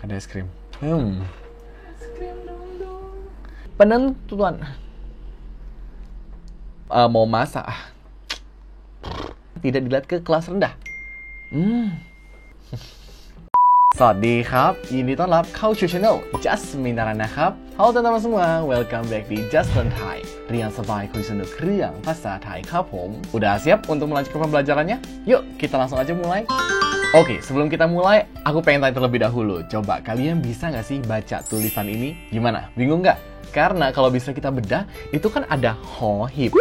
Ada es krim. Es krim dong. Penentuan. Mau masak. Tidak dilihat ke kelas rendah. สวัสดีครับยินดีต้อนรับเข้าสู่ channel Just Mindaran นะครับ Halo teman-teman semua, welcome back di Just Learn Thai เรียนสบายคุยสนุกเรื่องภาษาไทยครับผม Udah siap untuk melanjutkan pembelajarannya? Yuk, kita langsung aja mulai. Oke, sebelum kita mulai, aku pengen tanya terlebih dahulu. Coba kalian bisa nggak sih baca tulisan ini? Gimana? Bingung nggak? Karena kalau bisa kita bedah, itu kan ada hohib,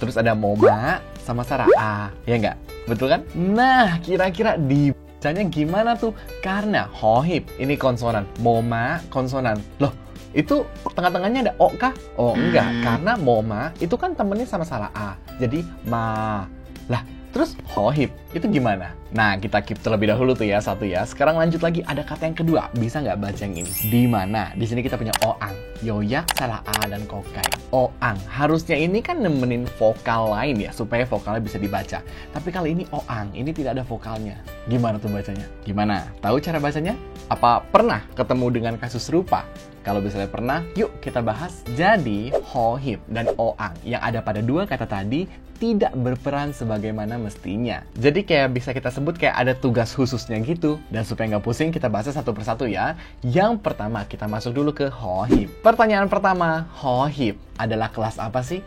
terus ada moma, sama saraa, ya nggak? Betul kan? Nah, kira-kira dibacanya gimana tuh? Karena hohib, ini konsonan, moma, konsonan. Loh, itu tengah-tengahnya ada o kah? Oh, enggak, karena moma itu kan temennya sama saraa. Jadi, ma. Lah, terus hohib, itu gimana? Nah, kita keep terlebih dahulu tuh ya, satu ya. Sekarang lanjut lagi, ada kata yang kedua. Bisa nggak baca yang ini? Di mana? Di sini kita punya oang, yoyak, salah a, dan kokai. Oang, harusnya ini kan nemenin vokal lain ya, supaya vokalnya bisa dibaca. Tapi kali ini oang, ini tidak ada vokalnya. Gimana tuh bacanya? Gimana? Tahu cara bacanya? Apa pernah ketemu dengan kasus serupa? Kalau misalnya pernah, yuk kita bahas. Jadi, hohib dan oang yang ada pada dua kata tadi tidak berperan sebagaimana mestinya. Jadi kayak bisa kita sebut kayak ada tugas khususnya gitu. Dan supaya nggak pusing, kita bahas satu persatu ya. Yang pertama, kita masuk dulu ke hohib. Pertanyaan pertama, hohib adalah kelas apa sih?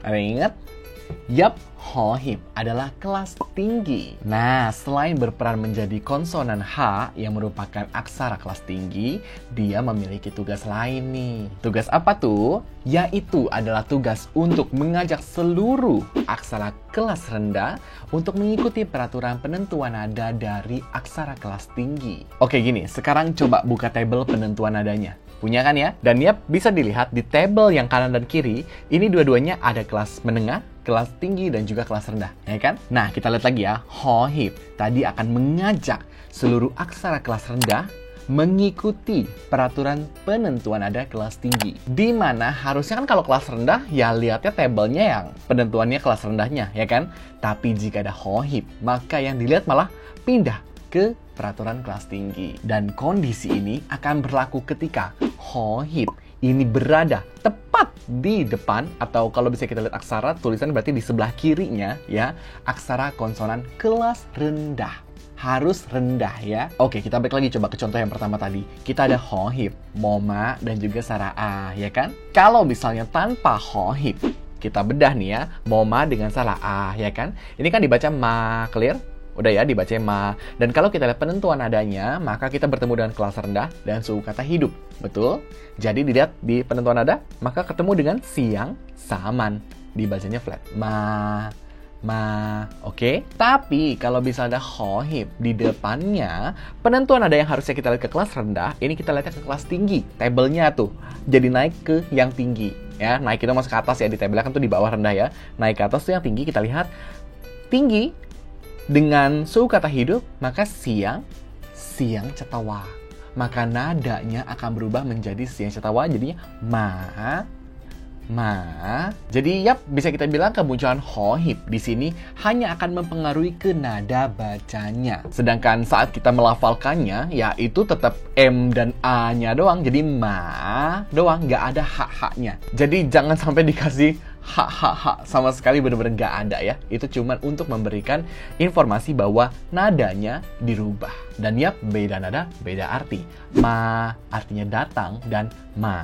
Ada yang ingat? Yap, hohib adalah kelas tinggi. Nah, selain berperan menjadi konsonan H yang merupakan aksara kelas tinggi, dia memiliki tugas lain nih. Tugas apa tuh? Yaitu adalah tugas untuk mengajak seluruh aksara kelas rendah untuk mengikuti peraturan penentuan nada dari aksara kelas tinggi. Oke gini, sekarang coba buka tabel penentuan nadanya. Punya kan ya? Dan ya bisa dilihat di tabel yang kanan dan kiri, ini dua-duanya ada kelas menengah, kelas tinggi, dan juga kelas rendah, ya kan? Nah, kita lihat lagi ya, hohib tadi akan mengajak seluruh aksara kelas rendah mengikuti peraturan penentuan nada kelas tinggi. Di mana harusnya kan kalau kelas rendah, ya lihatnya tabelnya yang penentuannya kelas rendahnya, ya kan? Tapi jika ada hohib, maka yang dilihat malah pindah ke peraturan kelas tinggi. Dan kondisi ini akan berlaku ketika hohib ini berada tepat di depan, atau kalau bisa kita lihat aksara, tulisan berarti di sebelah kirinya ya, aksara konsonan kelas rendah. Harus rendah ya. Oke, kita balik lagi coba ke contoh yang pertama tadi. Kita ada hohib, moma, dan juga saraa, ya kan? Kalau misalnya tanpa hohib, kita bedah nih ya, moma dengan saraa, ya kan? Ini kan dibaca ma, clear? Udah ya, dibaca ma. Dan kalau kita lihat penentuan nadanya, maka kita bertemu dengan kelas rendah dan suku kata hidup. Betul? Jadi dilihat di penentuan nada, maka ketemu dengan siang saman. Dibacanya flat. Ma. Oke? Tapi kalau bisa ada hohib di depannya, penentuan nada yang harusnya kita lihat ke kelas rendah, ini kita lihatnya ke kelas tinggi. Tabelnya tuh. Jadi naik ke yang tinggi. Ya, naik itu masuk ke atas ya, di tabelnya kan tuh di bawah rendah ya. Naik ke atas tuh yang tinggi, kita lihat tinggi dengan suku kata hidup, maka siang cetawa. Maka nadanya akan berubah menjadi siang cetawa, jadinya ma. Jadi ya bisa kita bilang kemunculan hohib di sini hanya akan mempengaruhi ke nada bacanya. Sedangkan saat kita melafalkannya, ya itu tetap M dan A-nya doang. Jadi ma doang, nggak ada h-nya. Jadi jangan sampai dikasih h sama sekali, bener-bener nggak ada ya. Itu cuman untuk memberikan informasi bahwa nadanya dirubah. Dan ya beda nada, beda arti. Ma artinya datang dan ma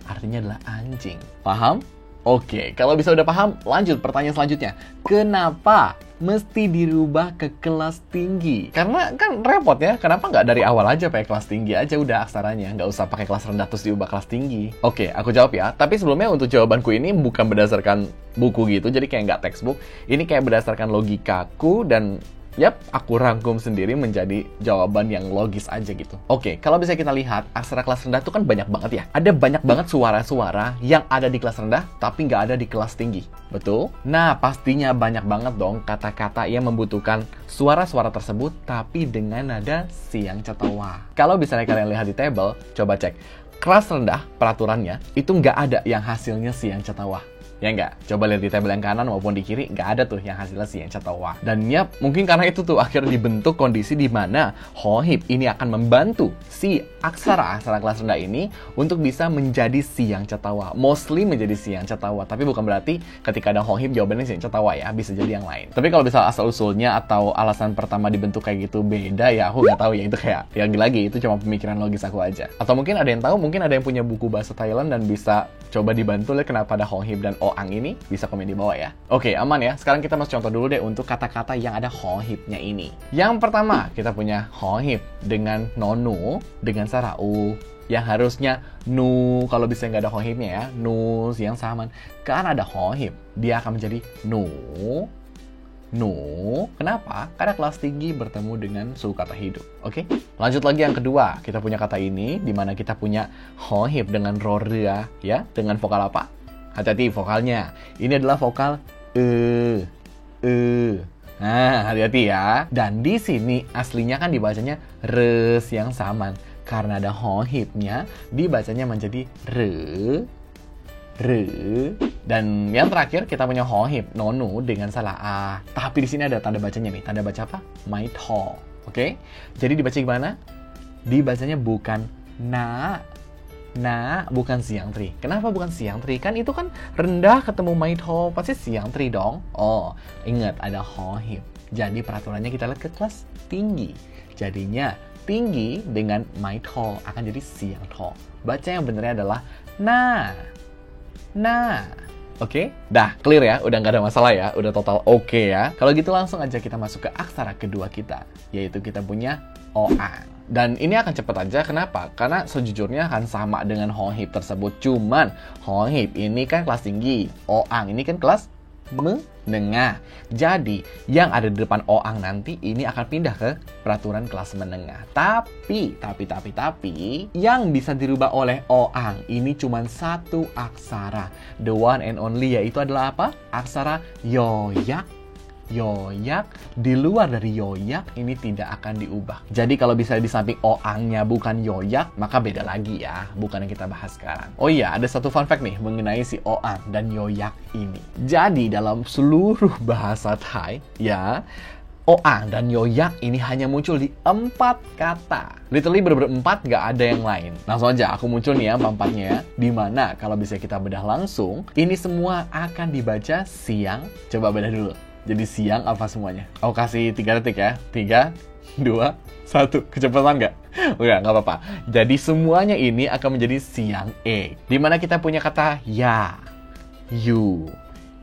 artinya adalah anjing. Paham? Oke, kalau bisa udah paham, lanjut pertanyaan selanjutnya. Kenapa mesti dirubah ke kelas tinggi? Karena kan repot ya, kenapa nggak dari awal aja pakai kelas tinggi aja udah aksaranya? Nggak usah pakai kelas rendah terus diubah kelas tinggi. Oke, aku jawab ya. Tapi sebelumnya untuk jawabanku ini bukan berdasarkan buku gitu, jadi kayak nggak textbook. Ini kayak berdasarkan logikaku dan yap, aku rangkum sendiri menjadi jawaban yang logis aja gitu. Oke, kalau bisa kita lihat, aksara kelas rendah itu kan banyak banget ya. Ada banyak banget suara-suara yang ada di kelas rendah, tapi nggak ada di kelas tinggi. Betul? Nah, pastinya banyak banget dong kata-kata yang membutuhkan suara-suara tersebut, tapi dengan nada siang cetawa. Kalau misalnya kalian lihat di tabel, coba cek. Kelas rendah, peraturannya, itu nggak ada yang hasilnya siang cetawa. Ya enggak? Coba lihat di tabel yang kanan maupun di kiri, nggak ada tuh yang hasilnya siang catawa. Dan ya, mungkin karena itu tuh akhirnya dibentuk kondisi di mana hohib ini akan membantu si aksara kelas rendah ini untuk bisa menjadi siang catawa. Mostly menjadi siang catawa, tapi bukan berarti ketika ada hohib jawabannya siang catawa ya, bisa jadi yang lain. Tapi kalau misal asal-usulnya atau alasan pertama dibentuk kayak gitu beda ya, aku nggak tahu ya, itu kayak yang lagi itu cuma pemikiran logis aku aja. Atau mungkin ada yang tahu, mungkin ada yang punya buku bahasa Thailand dan bisa coba dibantu lihat kenapa ada hohib dan oang ini, bisa komen di bawah ya. Oke, aman ya. Sekarang kita masuk contoh dulu deh untuk kata-kata yang ada hohibnya ini. Yang pertama, kita punya hohib dengan nonu dengan sarau yang harusnya nu, kalau bisa nggak ada hohibnya ya, nu siang saman. Karena ada hohib, dia akan menjadi nu. Kenapa? Karena kelas tinggi bertemu dengan suku kata hidup. Oke? Lanjut lagi yang kedua. Kita punya kata ini, di mana kita punya hohib dengan rorea, ya, dengan vokal apa? Hati-hati vokalnya. Ini adalah vokal Nah, hati-hati ya. Dan di sini aslinya kan dibacanya re siang saman. Karena ada hohibnya, dibacanya menjadi re. Dan yang terakhir kita punya hohib nonu dengan salah a. Tapi di sini ada tanda bacanya nih. Tanda baca apa? Maitho. Oke? Jadi dibaca gimana? Dibacanya bukan bukan siang tri. Kenapa bukan siang tri? Kan itu kan rendah ketemu maitho, pasti siang tri dong. Oh, ingat ada hohib. Jadi peraturannya kita lihat ke kelas tinggi. Jadinya tinggi dengan maitho akan jadi siang tho. Baca yang benernya adalah Oke? Dah, clear ya? Udah nggak ada masalah ya? Udah total oke ya? Kalau gitu langsung aja kita masuk ke aksara kedua kita, yaitu kita punya oang. Dan ini akan cepet aja, kenapa? Karena sejujurnya akan sama dengan hohib tersebut. Cuman, hohib ini kan kelas tinggi, oang ini kan kelas menengah. Jadi, yang ada di depan oang nanti ini akan pindah ke peraturan kelas menengah. Tapi, yang bisa dirubah oleh oang ini cuma satu aksara. The one and only, yaitu adalah apa? Aksara yoyak. Di luar dari yoyak ini tidak akan diubah. Jadi kalau bisa di samping oangnya bukan yoyak, maka beda lagi ya, bukan yang kita bahas sekarang. Oh iya, ada satu fun fact nih mengenai si oang dan yoyak ini. Jadi dalam seluruh bahasa Thai ya, oang dan yoyak ini hanya muncul di 4 kata. Literally bener-bener 4, nggak ada yang lain. Langsung aja aku muncul nih ya 4-4-nya ya. Dimana kalau bisa kita bedah langsung, ini semua akan dibaca siang. Coba bedah dulu. Jadi siang apa semuanya? Aku kasih 3 detik ya. 3, 2, 1. Kecepatan nggak? Udah, nggak apa-apa. Jadi semuanya ini akan menjadi siang Dimana kita punya kata ya, yu,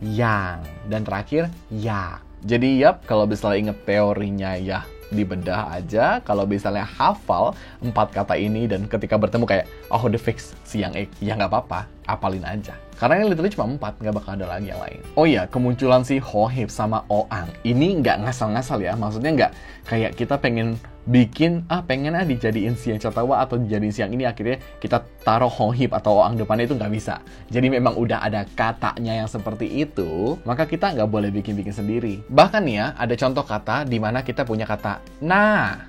yang, dan terakhir yak. Jadi yap, kalau misalnya inget teorinya ya dibedah aja. Kalau misalnya hafal 4 kata ini dan ketika bertemu kayak oh udah fix siang ya nggak apa-apa, apalin aja. Karena ini literally cuma 4, nggak bakal ada lagi yang lain. Oh iya, kemunculan si hohib sama oang ini nggak ngasal-ngasal ya. Maksudnya nggak kayak kita pengen bikin, pengen dijadiin siang catawa atau dijadiin siang ini, akhirnya kita taruh hohib atau oang depannya, itu nggak bisa. Jadi memang udah ada katanya yang seperti itu, maka kita nggak boleh bikin-bikin sendiri. Bahkan ya, ada contoh kata di mana kita punya kata nah.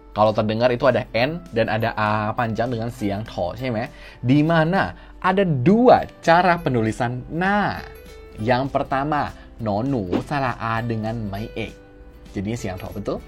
Kalau terdengar itu ada N dan ada A panjang dengan siang tho,ใช่ไหม? Di mana ada 2 cara penulisan na. Yang pertama, nonu salah A dengan mai ek. Jadinya siang tho, betul?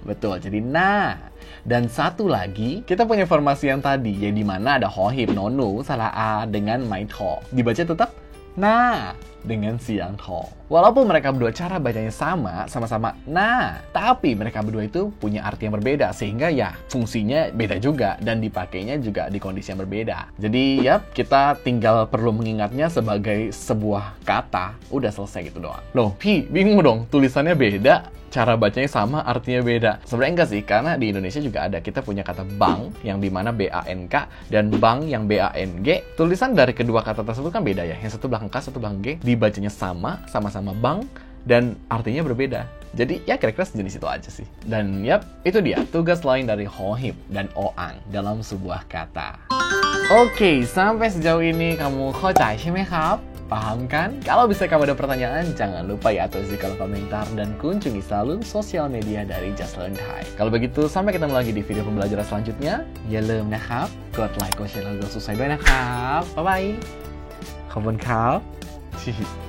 Betul, jadi na. Dan satu lagi, kita punya formasi yang tadi, yang dimana ada hohib nonu salah A dengan mai tho. Dibaca tetap na dengan siang tho. Walaupun mereka berdua cara bacanya sama-sama nah, tapi mereka berdua itu punya arti yang berbeda, sehingga ya fungsinya beda juga dan dipakainya juga di kondisi yang berbeda. Jadi ya kita tinggal perlu mengingatnya sebagai sebuah kata, udah selesai gitu doang. Loh, bingung dong, tulisannya beda, cara bacanya sama, artinya beda. Sebenarnya enggak sih, karena di Indonesia juga ada, kita punya kata bank yang dimana B-A-N-K dan bank yang B-A-N-G. Tulisan dari kedua kata tersebut kan beda ya, yang satu belakang K, satu belakang G, dibacanya sama bank dan artinya berbeda. Jadi ya kira-kira sejenis itu aja sih. Dan yap, itu dia tugas lain dari hohib dan oang dalam sebuah kata. Oke, sampai sejauh ini kamu khocai ใช่ไหมครับ? Paham kan? Kalau bisa kamu ada pertanyaan, jangan lupa ya tulis di kolom komentar dan kunjungi selalu sosial media dari Just Learn Thai. Kalau begitu, sampai ketemu lagi di video pembelajaran selanjutnya. อย่าลืมนะครับ กดไลค์ กดแชร์ แล้วกด subscribe ด้วยนะครับ บ๊ายบาย ขอบคุณครับ